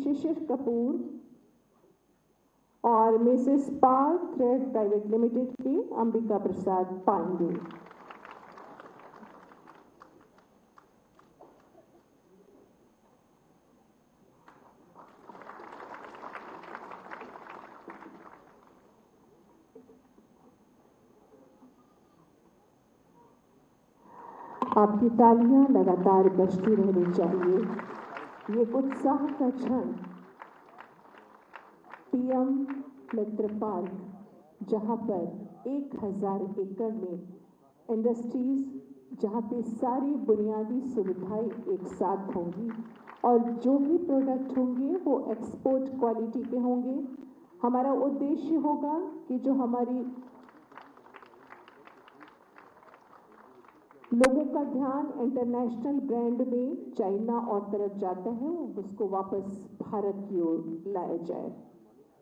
शिशिर कपूर और मिसेस पाल thread private limited के अंबिका प्रसाद पांडे। आपकी तालियां लगातार बजती रहनी चाहिए। ये उत्साह का क्षण पीएम मित्र पार्क, जहां पर 1000 एकड़ में इंडस्ट्रीज, जहां पे सारी बुनियादी सुविधाएं एक साथ होंगी और जो भी प्रोडक्ट होंगे वो एक्सपोर्ट क्वालिटी के होंगे। हमारा उद्देश्य होगा कि जो हमारी लोगों का ध्यान इंटरनेशनल ब्रांड में चाइना और तरफ जाता है, उसको वापस भारत की ओर लाया जाए,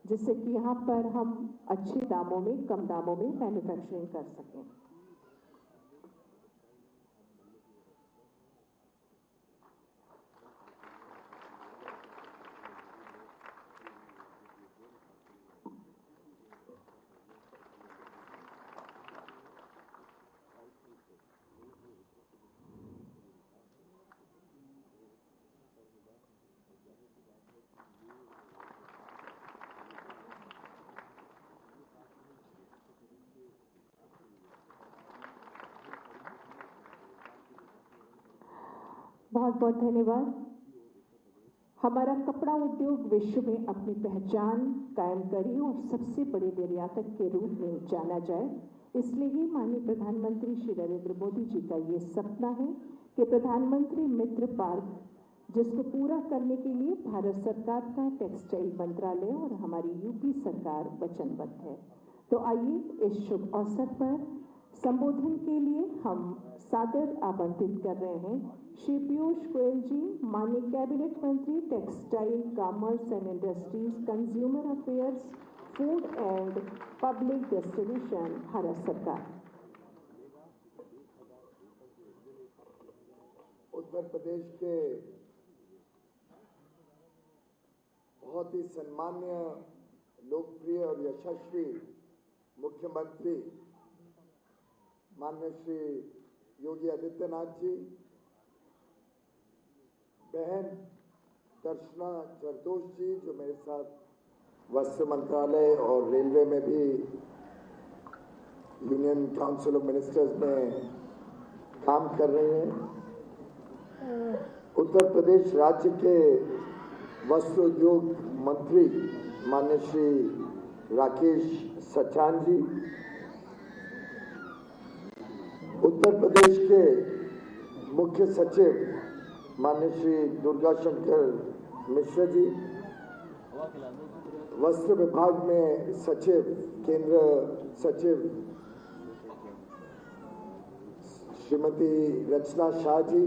जिससे कि यहाँ पर हम अच्छे दामों में, कम दामों में मैन्युफैक्चरिंग कर सकें। बहुत बहुत धन्यवाद। हमारा कपड़ा उद्योग विश्व में अपनी पहचान कायम करे और सबसे बड़े निर्यातक के रूप में जाना जाए, इसलिए ही माननीय प्रधानमंत्री श्री नरेंद्र मोदी जी का ये सपना है कि प्रधानमंत्री मित्र पार्क, जिसको पूरा करने के लिए भारत सरकार का टेक्सटाइल मंत्रालय और हमारी यूपी सरकार वचनबद्ध है। तो आइए इस शुभ अवसर पर संबोधन के लिए हम सादर आमंत्रित कर रहे हैं श्री पीयूष गोयल जी, माननीय कैबिनेट मंत्री, textile, commerce and industries, consumer affairs, food and public distribution, Bharat सरकार। उत्तर प्रदेश के बहुत ही सम्मान्य, लोकप्रिय और यशस्वी मुख्यमंत्री माननीय श्री योगी आदित्यनाथ जी, बहन दर्शना जरदोश जी, जो मेरे साथ वस्त्र मंत्रालय और रेलवे में भी यूनियन काउंसिल ऑफ मिनिस्टर्स में काम कर रहे हैं, उत्तर प्रदेश राज्य के वस्त्र उद्योग मंत्री माननीय श्री राकेश सचान जी, उत्तर प्रदेश के मुख्य सचिव माननीय श्री दुर्गा शंकर मिश्र जी, वस्त्र विभाग में सचिव, केंद्र सचिव श्रीमती रचना शाह जी,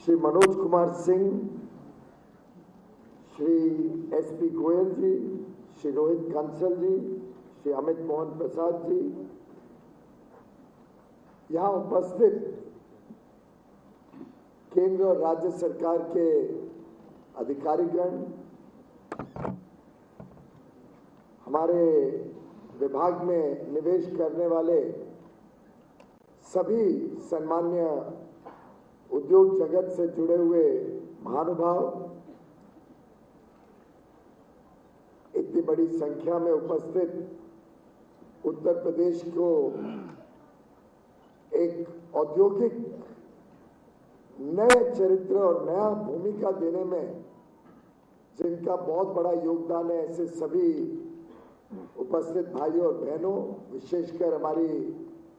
श्री मनोज कुमार सिंह, श्री एसपी गोयल जी, श्री रोहित कंसल जी, श्री अमित मोहन प्रसाद जी, यहाँ उपस्थित केंद्र और राज्य सरकार के अधिकारीगण, हमारे विभाग में निवेश करने वाले सभी सम्मान्य उद्योग जगत से जुड़े हुए महानुभाव, इतनी बड़ी संख्या में उपस्थित उत्तर प्रदेश को एक औद्योगिक नए चरित्र और नया भूमिका देने में जिनका बहुत बड़ा योगदान है, ऐसे सभी उपस्थित भाइयों और बहनों, विशेषकर हमारी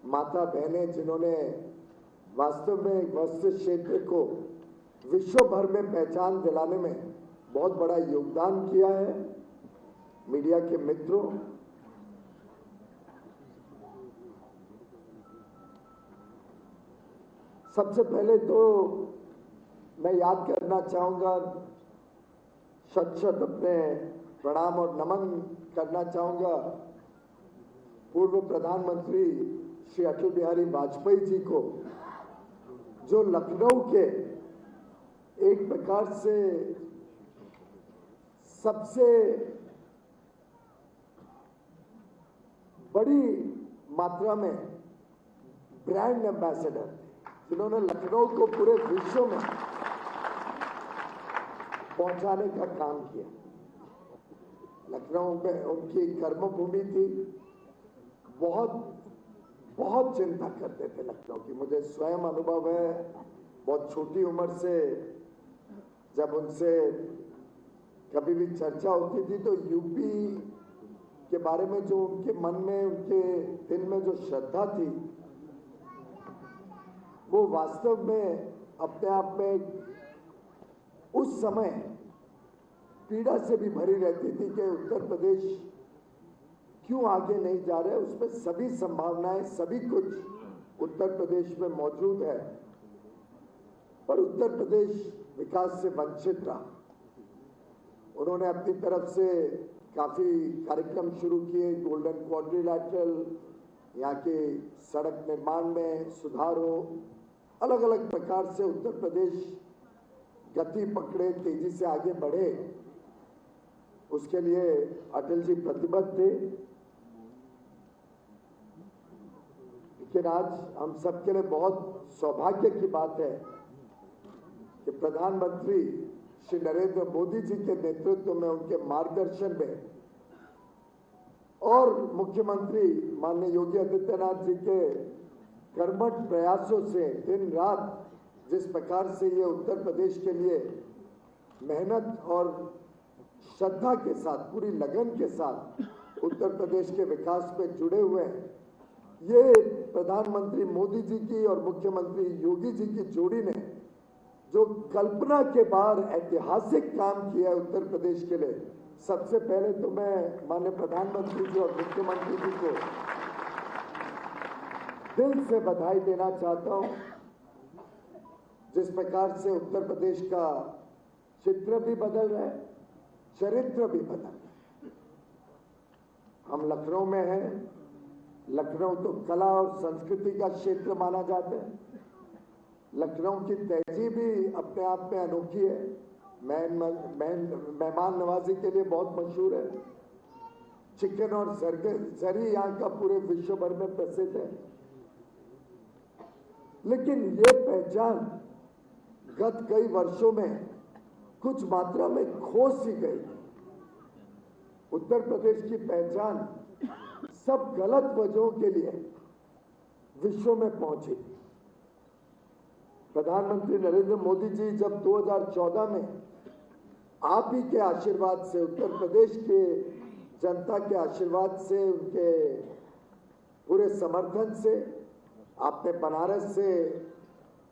माता बहनें जिन्होंने वास्तव में वस्त्र क्षेत्र को विश्व भर में पहचान दिलाने में बहुत बड़ा योगदान किया है, मीडिया के मित्रों, सबसे पहले तो मैं याद करना चाहूंगा, शत अपने प्रणाम और नमन करना चाहूंगा पूर्व प्रधानमंत्री श्री अटल बिहारी वाजपेयी जी को, जो लखनऊ के एक प्रकार से सबसे बड़ी मात्रा में ब्रांड एम्बेसडर थे, जिन्होंने लखनऊ को पूरे विश्व में पहुंचाने का काम किया। लखनऊ में उनकी कर्मभूमि थी। बहुत चिंता करते थे लखनऊ की। मुझे स्वयं अनुभव है, बहुत छोटी उम्र से जब उनसे कभी भी चर्चा होती थी तो यूपी के बारे में जो उनके मन में, उनके दिल में जो श्रद्धा थी, वो वास्तव में अपने आप में उस समय पीड़ा से भी भरी रहती थी कि उत्तर प्रदेश क्यों आगे नहीं जा रहे। उसमें सभी संभावनाएं, सभी कुछ उत्तर प्रदेश में मौजूद है, पर उत्तर प्रदेश विकास से वंचित रहा। उन्होंने अपनी तरफ से काफी कार्यक्रम शुरू किए, गोल्डन क्वाड्रिलैटरल, यहाँ के सड़क निर्माण में सुधार हो, अलग अलग प्रकार से उत्तर प्रदेश गति पकड़े, तेजी से आगे बढ़े, उसके लिए अटल जी प्रतिबद्ध थे। लेकिन आज हम सबके लिए बहुत सौभाग्य की बात है कि प्रधानमंत्री श्री नरेंद्र मोदी जी के नेतृत्व में, उनके मार्गदर्शन में और मुख्यमंत्री माननीय योगी आदित्यनाथ जी के कर्मठ प्रयासों से दिन रात जिस प्रकार से ये उत्तर प्रदेश के लिए मेहनत और श्रद्धा के साथ, पूरी लगन के साथ उत्तर प्रदेश के विकास में जुड़े हुए हैं, ये प्रधानमंत्री मोदी जी की और मुख्यमंत्री योगी जी की जोड़ी ने जो कल्पना के बाहर ऐतिहासिक काम किया है उत्तर प्रदेश के लिए, सबसे पहले तो मैं माननीय प्रधानमंत्री जी और मुख्यमंत्री जी को दिल से बधाई देना चाहता हूं। जिस प्रकार से उत्तर प्रदेश का चित्र भी बदल रहा है, चरित्र भी बदल रहा है। हम लखनऊ में हैं। लखनऊ तो कला और संस्कृति का क्षेत्र माना जाता है। लखनऊ की तहजीब भी अपने आप में अनोखी है, मेहमान नवाजी के लिए बहुत मशहूर है। चिकन और जरी यहाँ का पूरे विश्व भर में प्रसिद्ध है। लेकिन ये पहचान गत कई वर्षों में कुछ मात्रा में खो सी गई। उत्तर प्रदेश की पहचान सब गलत वजहों के लिए विश्व में पहुंची। प्रधानमंत्री नरेंद्र मोदी जी जब 2014 में आप ही के आशीर्वाद से, उत्तर प्रदेश के जनता के आशीर्वाद से, उनके पूरे समर्थन से आपने बनारस से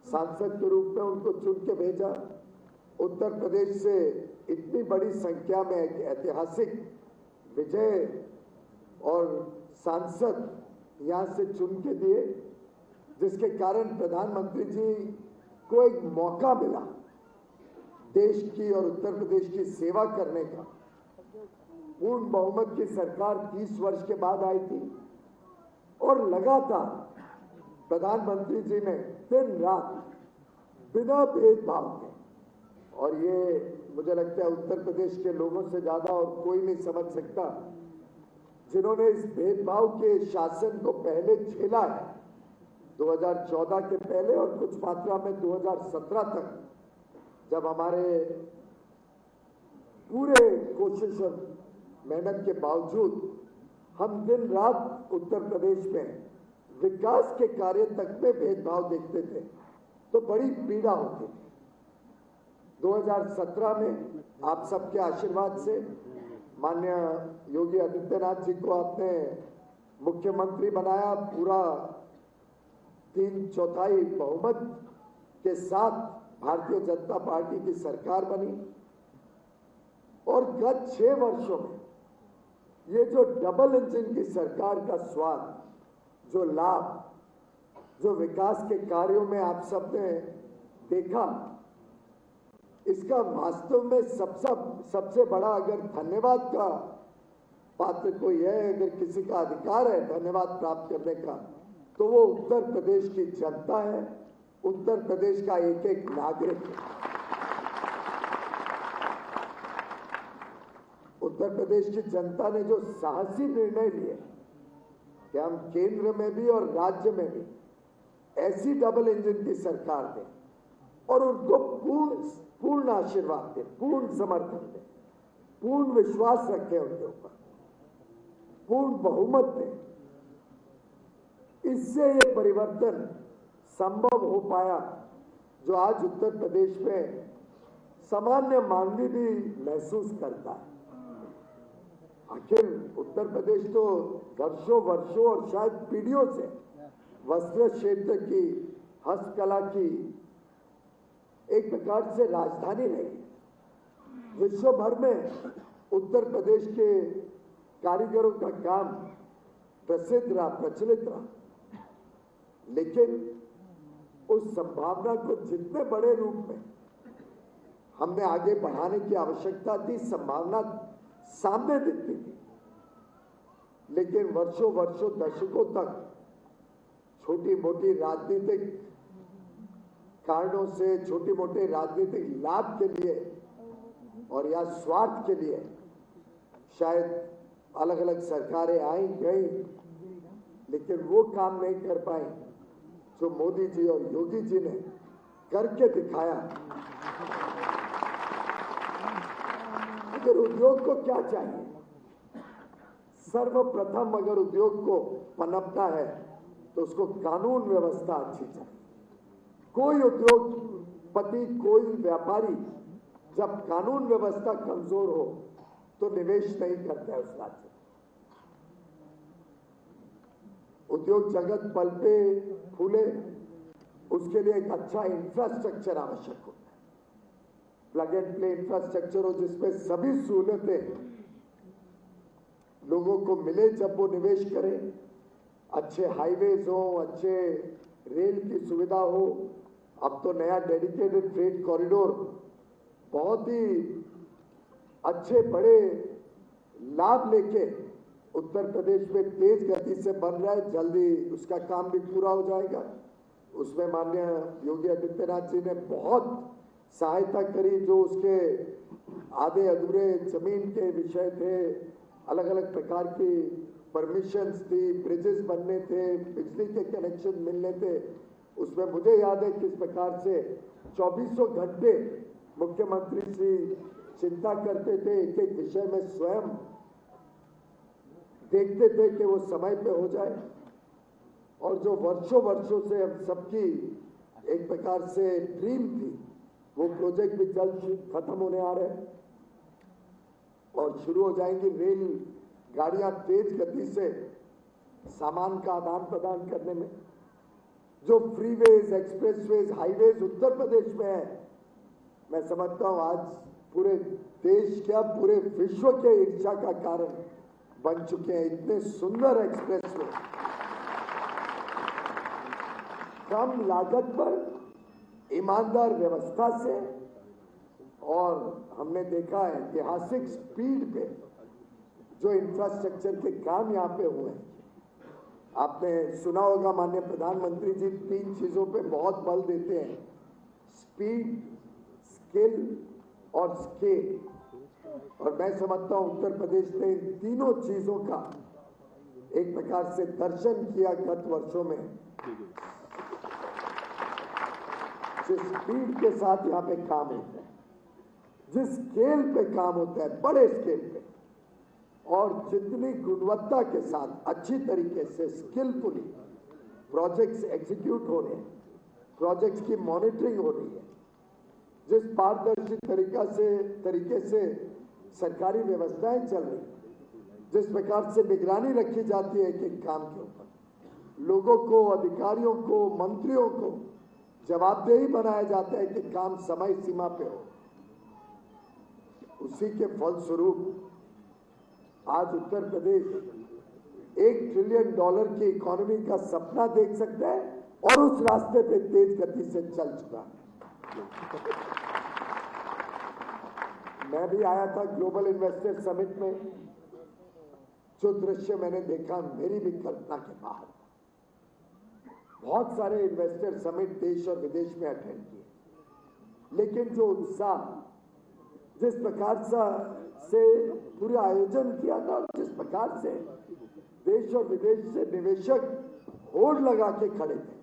सांसद के रूप में उनको चुन के भेजा। उत्तर प्रदेश से इतनी बड़ी संख्या में एक ऐतिहासिक विजय और सांसद यहाँ से चुन के दिए, जिसके कारण प्रधानमंत्री जी को एक मौका मिला देश की और उत्तर प्रदेश की सेवा करने का। पूर्ण बहुमत की सरकार 30 वर्ष के बाद आई थी और लगातार प्रधानमंत्री जी ने दिन रात बिना भेदभाव के, और ये मुझे लगता है उत्तर प्रदेश के लोगों से ज्यादा और कोई नहीं समझ सकता, जिन्होंने इस भेदभाव के शासन को पहले झेला है, 2014 के पहले और कुछ मात्रा में 2017 तक, जब हमारे पूरे कोशिश और मेहनत के बावजूद हम दिन रात उत्तर प्रदेश में विकास के कार्य तक में भेदभाव देखते थे, तो बड़ी पीड़ा होती थी। 2017 में आप सबके आशीर्वाद से माननीय योगी आदित्यनाथ जी को आपने मुख्यमंत्री बनाया। पूरा 3/4 बहुमत के साथ भारतीय जनता पार्टी की सरकार बनी और गत 6 वर्षों में ये जो डबल इंजन की सरकार का स्वाद, जो लाभ, जो विकास के कार्यों में आप सबने देखा, इसका वास्तव में सबसे बड़ा अगर धन्यवाद का पात्र कोई है, अगर किसी का अधिकार है धन्यवाद प्राप्त करने का, तो वो उत्तर प्रदेश की जनता है, उत्तर प्रदेश का एक एक नागरिक है। उत्तर प्रदेश की जनता ने जो साहसी निर्णय लिए कि हम केंद्र में भी और राज्य में भी ऐसी डबल इंजन की सरकार दें और उनको पूर्ण आशीर्वाद दें, पूर्ण समर्थन दें, पूर्ण विश्वास रखें उनके ऊपर, पूर्ण बहुमत दें, इससे ये परिवर्तन संभव हो पाया जो आज उत्तर प्रदेश में सामान्य मानवी भी महसूस करता है। आखिर उत्तर प्रदेश तो वर्षों वर्षों और शायद पीढ़ियों से वस्त्र क्षेत्र की, हस्तकला की एक प्रकार से राजधानी रही। विश्व भर में उत्तर प्रदेश के कारीगरों का काम प्रसिद्ध रहा, प्रचलित रहा, लेकिन उस संभावना को जितने बड़े रूप में हमने आगे बढ़ाने की आवश्यकता थी, संभावना सामने दिखती थी, लेकिन वर्षों वर्षों दशकों तक छोटी मोटी राजनीतिक कारणों से, छोटे मोटे राजनीतिक लाभ के लिए और या स्वार्थ के लिए शायद अलग अलग सरकारें आई गई, लेकिन वो काम नहीं कर पाई जो मोदी जी और योगी जी ने करके दिखाया। अगर उद्योग को क्या चाहिए? सर्वप्रथम अगर उद्योग को पनपना है तो उसको कानून व्यवस्था अच्छी चाहिए। कोई उद्योगपति, कोई व्यापारी जब कानून व्यवस्था कमजोर हो तो निवेश नहीं करता है उस राज्य में। उद्योग जगत पलटे फूले, उसके लिए एक अच्छा इंफ्रास्ट्रक्चर आवश्यक होता है। प्लग एंड प्ले इंफ्रास्ट्रक्चर हो जिसमें सभी सहूलतें लोगों को मिले जब वो निवेश करें। अच्छे हाईवेज हो, अच्छे रेल की सुविधा हो। अब तो नया डेडिकेटेड फ्रेट कॉरिडोर बहुत ही अच्छे बड़े लाभ लेके उत्तर प्रदेश में तेज गति से बन रहा है। जल्दी उसका काम भी पूरा हो जाएगा। उसमें माननीय योगी आदित्यनाथ जी ने बहुत सहायता करी। जो उसके आधे अधूरे जमीन के विषय थे, अलग अलग प्रकार की परमिशंस थी, ब्रिजेस बनने थे, बिजली के कनेक्शन मिलने थे, उसमें मुझे याद है किस प्रकार से 2400 घंटे मुख्यमंत्री जी चिंता करते थे, एक एक विषय में स्वयं देखते थे कि वो समय पे हो जाए। और जो वर्षों वर्षों से हम सबकी एक प्रकार से ड्रीम थी, वो प्रोजेक्ट भी जल्द खत्म होने आ रहे हैं और शुरू हो जाएंगी रेल गाड़ियां तेज गति से सामान का आदान प्रदान करने में। जो freeways, expressways, highways Uttar Pradesh में है, मैं समझता हूं आज पूरे देश क्या पूरे विश्व के ईर्ष्या का कारण बन चुके हैं। इतने सुंदर एक्सप्रेसवे कम लागत पर ईमानदार व्यवस्था से, और हमने देखा है ऐतिहासिक स्पीड पे जो इंफ्रास्ट्रक्चर के काम यहाँ पे हुए हैं। आपने सुना होगा माननीय प्रधानमंत्री जी 3 चीजों पे बहुत बल देते हैं, स्पीड, स्किल और स्केल। और मैं समझता हूं उत्तर प्रदेश ने इन तीनों चीजों का एक प्रकार से दर्शन किया गत वर्षों में। जिस स्पीड के साथ यहाँ पे काम होता है, जिस स्केल पे काम होता है, बड़े स्केल पे, और जितनी गुणवत्ता के साथ अच्छी तरीके से स्किलफुली प्रोजेक्ट्स एग्जीक्यूट हो रहे हैं, प्रोजेक्ट्स की मॉनिटरिंग हो रही है, जिस पारदर्शी तरीके से सरकारी व्यवस्थाएं चल रही, जिस प्रकार से निगरानी रखी जाती है एक काम के ऊपर, लोगों को, अधिकारियों को, मंत्रियों को जवाबदेही बनाया जाता है कि काम समय सीमा पे हो। उसी के फलस्वरूप आज उत्तर प्रदेश $1 ट्रिलियन की इकोनॉमी का सपना देख सकता है और उस रास्ते पे तेज गति से चल चुका है। मैं भी आया था ग्लोबल इन्वेस्टर समिट में। जो दृश्य मैंने देखा मेरी भी कल्पना के बाहर। बहुत सारे इन्वेस्टर समिट देश और विदेश में अटेंड किए, लेकिन जो उत्साह जिस प्रकार से पूरा आयोजन किया था, जिस प्रकार से देश और विदेश से निवेशक होड़ लगा के खड़े थे,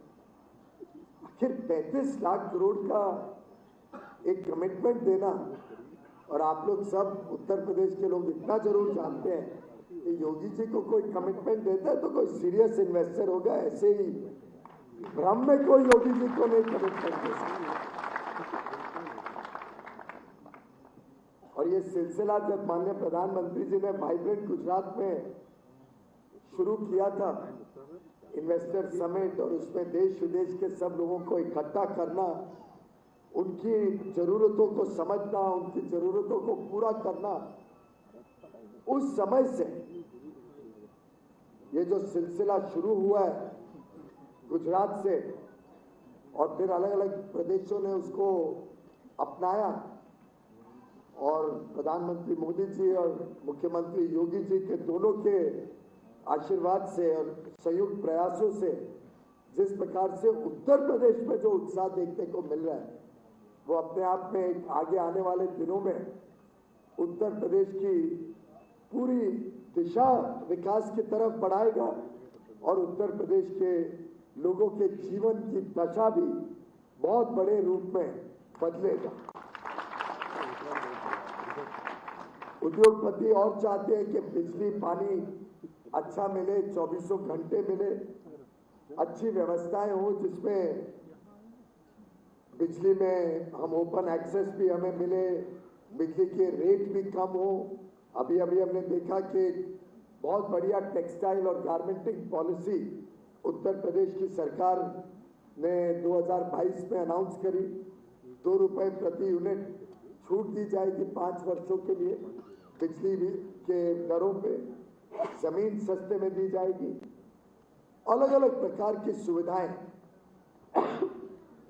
आखिर 35 लाख करोड़ का एक कमिटमेंट देना, और आप लोग सब उत्तर प्रदेश के लोग इतना जरूर जानते हैं कि योगी जी को कोई कमिटमेंट देता है तो कोई सीरियस इन्वेस्टर होगा, ऐसे ही भ्रम में कोई योगी जी को नहीं कमिटमेंट दे सकता। और ये सिलसिला जब माननीय प्रधानमंत्री जी ने वाइब्रेंट गुजरात में शुरू किया था, इन्वेस्टर समिट, और उसमें देश विदेश के सब लोगों को इकट्ठा करना, उनकी जरूरतों को समझना, उनकी जरूरतों को पूरा करना, उस समय से ये जो सिलसिला शुरू हुआ है गुजरात से, और फिर अलग अलग प्रदेशों ने उसको अपनाया, और प्रधानमंत्री मोदी जी और मुख्यमंत्री योगी जी के दोनों के आशीर्वाद से और संयुक्त प्रयासों से जिस प्रकार से उत्तर प्रदेश में जो उत्साह देखने को मिल रहा है, वो अपने आप में आगे आने वाले दिनों में उत्तर प्रदेश की पूरी दिशा विकास की तरफ बढ़ाएगा, और उत्तर प्रदेश के लोगों के जीवन की दशा भी बहुत बड़े रूप में बदलेगा। उद्योगपति और चाहते हैं कि बिजली पानी अच्छा मिले, 24 घंटे मिले, अच्छी व्यवस्थाएं हो जिसमें बिजली में हम ओपन एक्सेस भी हमें मिले, बिजली के रेट भी कम हो। अभी हमने देखा कि बहुत बढ़िया टेक्सटाइल और गारमेंटिंग पॉलिसी उत्तर प्रदेश की सरकार ने 2022 में अनाउंस करी। 2 रुपए प्रति यूनिट छूट दी जाएगी 5 वर्षों के लिए बिजली के दरों पे, जमीन सस्ते में दी जाएगी, अलग अलग प्रकार की सुविधाएं,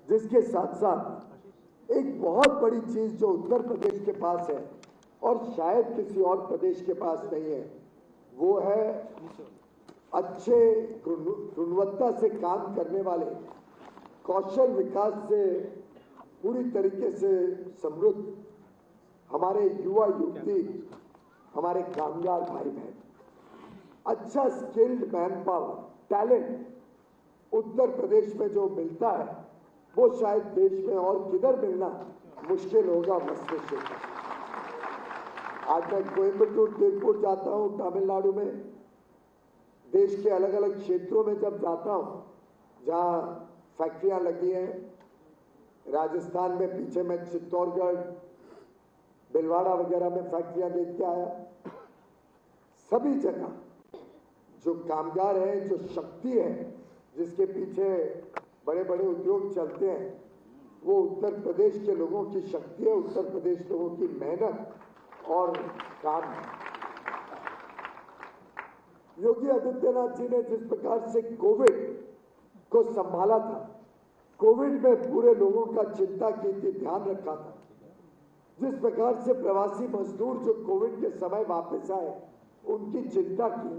जिसके साथ साथ एक बहुत बड़ी चीज जो उत्तर प्रदेश के पास है और शायद किसी और प्रदेश के पास नहीं है, वो है अच्छे गुणवत्ता से काम करने वाले, कौशल विकास से पूरी तरीके से समृद्ध हमारे युवा युवती, हमारे कामगार भाई बहन, अच्छा skilled man power, talent Uttar Pradesh में जो मिलता है वो शायद देश में और किधर मिलना मुश्किल होगा। मस्तिष्क आज मैं कोयम्बटूर, तिरुपुर जाता हूँ, तमिलनाडु में, देश के अलग अलग क्षेत्रों में जब जाता हूँ जहाँ फैक्ट्रियां लगी हैं, राजस्थान में पीछे मैं चित्तौड़गढ़, भिलवाड़ा वगैरह में फैक्ट्रियां देख के आया। सभी जगह जो कामगार हैं, जो शक्ति है जिसके पीछे बड़े बड़े उद्योग चलते हैं, वो उत्तर प्रदेश के लोगों की शक्ति है, उत्तर प्रदेश लोगों की मेहनत और काम है। योगी आदित्यनाथ जी ने जिस प्रकार से कोविड को संभाला था, कोविड में पूरे लोगों का चिंता की थी, ध्यान रखा था, जिस प्रकार से प्रवासी मजदूर जो कोविड के समय वापस आए उनकी चिंता की,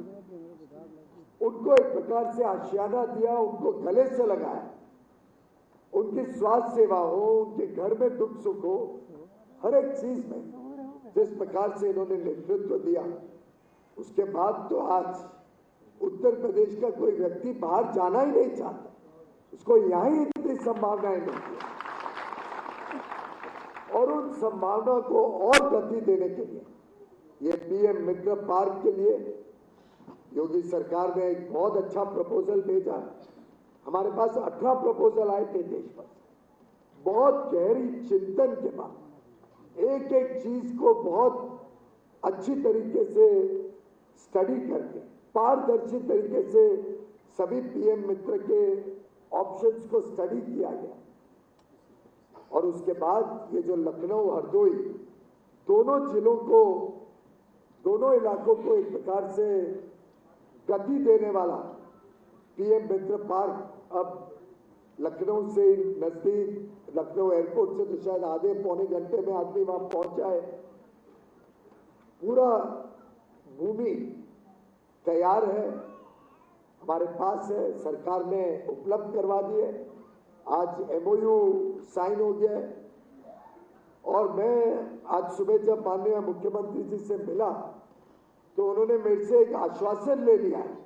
उनको एक प्रकार से आशियाना दिया, उनको गले से लगाया, उनकी स्वास्थ्य सेवा हो, उनके घर में दुख सुख हो, हर एक चीज में जिस प्रकार से इन्होंने नेतृत्व दिया, उसके बाद तो आज उत्तर प्रदेश का कोई व्यक्ति बाहर जाना ही नहीं चाहता, उसको यहाँ ही इतनी संभावनाएं मिलती है। और उन संभावना को और गति देने के लिए ये पीएम मित्र पार्क के लिए योगी सरकार ने एक बहुत अच्छा प्रपोजल भेजा। हमारे पास 18 प्रपोजल आए थे देश भर, बहुत गहरी चिंतन के बाद एक एक चीज को बहुत अच्छी तरीके से स्टडी करके, पारदर्शी तरीके से सभी पीएम मित्र के ऑप्शंस को स्टडी किया गया, और उसके बाद ये जो लखनऊ हरदोई दोनों जिलों को, दोनों इलाकों को एक प्रकार से गति देने वाला पीएम मित्र पार्क अब लखनऊ से नजदीक, लखनऊ एयरपोर्ट से तो शायद आधे पौने घंटे में आदमी वहां पहुंच जाए। पूरा भूमि तैयार है, हमारे पास है, सरकार ने उपलब्ध करवा दिए। आज MOU साइन हो गया है और मैं आज सुबह जब माननीय मुख्यमंत्री जी से मिला तो उन्होंने मेरे से एक आश्वासन ले लिया है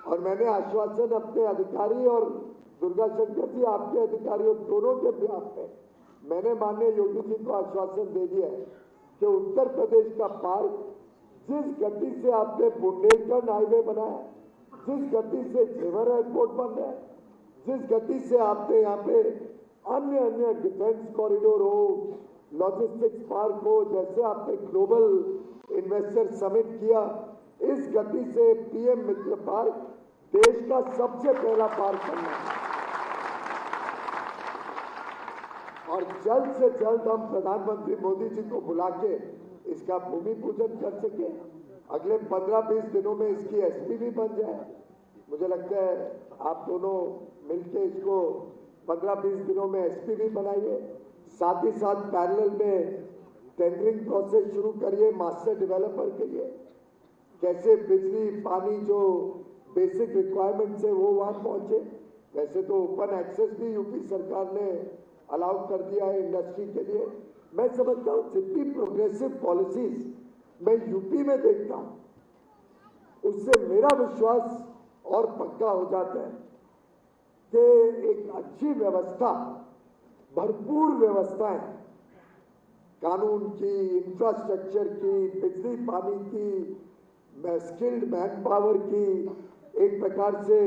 और मैंने आश्वासन अपने अधिकारी और दुर्गा शंकर जी आपके अधिकारियों दोनों के बीच में मैंने माननीय योगी जी को आश्वासन दे दिया है कि उत्तर प्रदेश का पार्क जिस गति से आपने बुंदेलखंड हाईवे बनाया, जिस गति से जेवर एयरपोर्ट बन रहा है, जिस गति से आपने यहाँ पे अन्य अन्य डिफेंस कॉरिडोर हो, लॉजिस्टिक्स पार्क हो, जैसे आपने ग्लोबल इन्वेस्टर समिट किया, इस गति से PM मित्र पार्क देश का सबसे पहला पार्क बनना है और जल्द से जल्द हम प्रधानमंत्री मोदी जी को बुला के इसका भूमि पूजन कर सके। अगले 15-20 दिनों में इसकी SP भी बन जाए। मुझे लगता है आप दोनों मिलके इसको 15-20 दिनों में SP भी बनाइए। साथ ही साथ पैरेलल में टेंडरिंग प्रोसेस शुरू करिए मास्टर डेवलपर के लिए। कैसे बिजली पानी जो बेसिक रिक्वायरमेंट्स है वो वहाँ पहुँचे। वैसे तो ओपन एक्सेस भी यूपी सरकार ने अलाउ कर दिया है इंडस्ट्री के लिए। मैं समझता हूँ जितनी प्रोग्रेसिव पॉलिसीज मैं यूपी में देखता हूँ उससे मेरा विश्वास और पक्का हो जाता है कि एक अच्छी व्यवस्था, भरपूर व्यवस्थाएं, कानून की, इंफ्रास्ट्रक्चर की, बिजली पानी की, स्किल्ड मैन पावर की, एक प्रकार से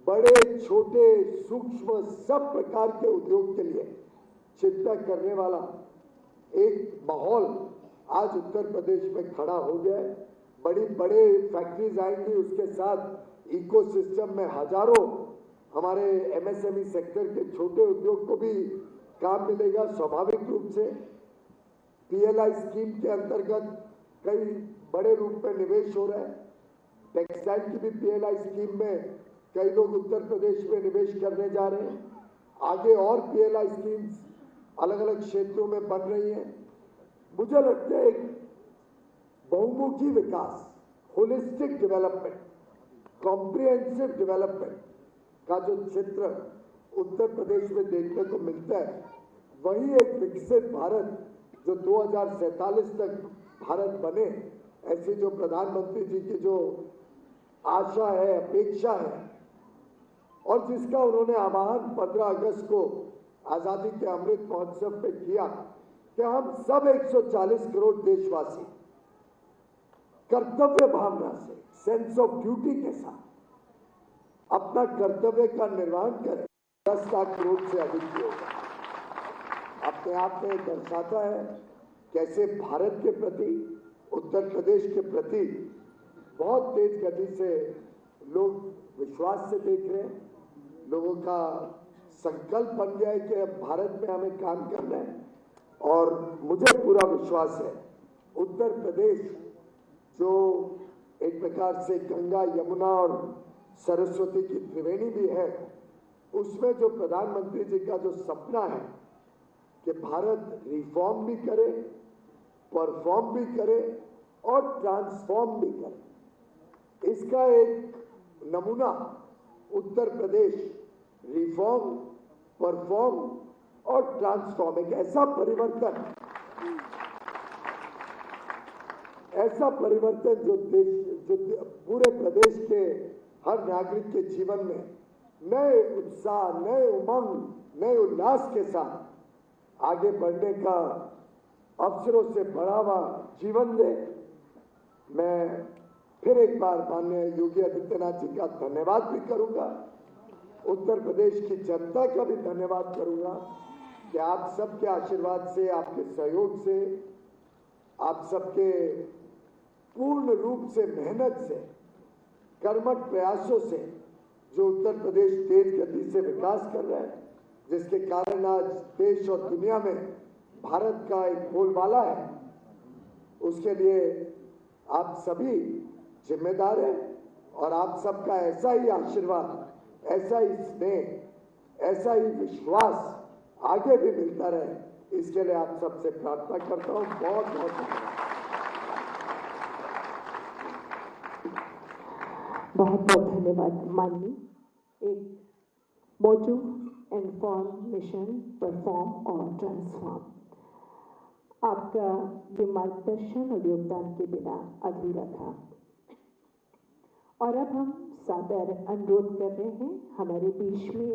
बड़े छोटे सूक्ष्म सब प्रकार के उद्योग के लिए चिंता करने वाला एक माहौल आज उत्तर प्रदेश में खड़ा हो गया है। बड़ी बड़े फैक्ट्रीज आएंगी, उसके साथ इकोसिस्टम में हजारों हमारे MSME सेक्टर के छोटे उद्योग को भी काम मिलेगा। स्वाभाविक रूप से PLI स्कीम के अंतर्गत कई बड़े रूप में निवेश हो रहा है। टेक्सटाइल की भी PLI स्कीम में कई लोग उत्तर प्रदेश में निवेश करने जा रहे हैं। आगे और PLI स्कीम्स अलग अलग क्षेत्रों में बन रही हैं। मुझे लगता है एक बहुमुखी विकास, होलिस्टिक डेवलपमेंट, कॉम्प्रिहेंसिव डेवलपमेंट का जो चित्र उत्तर प्रदेश में देखने को मिलता है, वही एक विकसित भारत जो 2047 तक भारत बने, ऐसी जो प्रधानमंत्री जी की जो आशा है, अपेक्षा है और जिसका उन्होंने आह्वान 15 अगस्त को आजादी के अमृत महोत्सव में किया कि हम सब 140 करोड़ देशवासी कर्तव्य भावना से, सेंस ऑफ ड्यूटी के साथ अपना कर्तव्य का निर्वहन करें। 10 लाख करोड़ से अधिक की होगा। अपने आप में दर्शाता है कैसे भारत के प्रति, उत्तर प्रदेश के प्रति बहुत तेज गति से लोग विश्वास से देख रहे हैं। लोगों का संकल्प बन गया है कि अब भारत में हमें काम करना है और मुझे पूरा विश्वास है उत्तर प्रदेश जो एक प्रकार से गंगा, यमुना और सरस्वती की त्रिवेणी भी है, उसमें जो प्रधानमंत्री जी का जो सपना है कि भारत रिफॉर्म भी करे, परफॉर्म भी करे और ट्रांसफॉर्म भी करे, इसका एक नमूना उत्तर प्रदेश रिफॉर्म, परफॉर्म और ट्रांसफॉर्म, एक ऐसा परिवर्तन जो पूरे प्रदेश के हर नागरिक के जीवन में नए उत्साह, नए उमंग, नए उल्लास के साथ आगे बढ़ने का अवसरों से भरा हुआ जीवन दे। मैं फिर एक बार माननीय योगी आदित्यनाथ जी का धन्यवाद भी करूंगा, उत्तर प्रदेश की जनता का भी धन्यवाद करूंगा कि आप सबके आशीर्वाद से, आपके सहयोग से, आप सबके पूर्ण रूप से मेहनत से, कर्मठ प्रयासों से जो उत्तर प्रदेश तेज गति से विकास कर रहा है, जिसके कारण आज देश और दुनिया में भारत का एक बोलबाला है, उसके लिए आप सभी जिम्मेदार हैं और आप सबका ऐसा ही आशीर्वाद, ऐसा ही स्नेह, ऐसा ही विश्वास आगे भी मिलता रहे, इसके लिए आप सबसे प्रार्थना करता हूं। बहुत बहुत धन्यवाद। बहुत बहुत धन्यवाद। धन्यवाद माननीय। एक मोटो इन्फॉर्मेशन परफॉर्म और ट्रांसफॉर्म, आपका ये मार्गदर्शन और योगदान के बिना अधूरा था। और अब हम सादर अनुरोध कर रहे हैं हमारे बीच में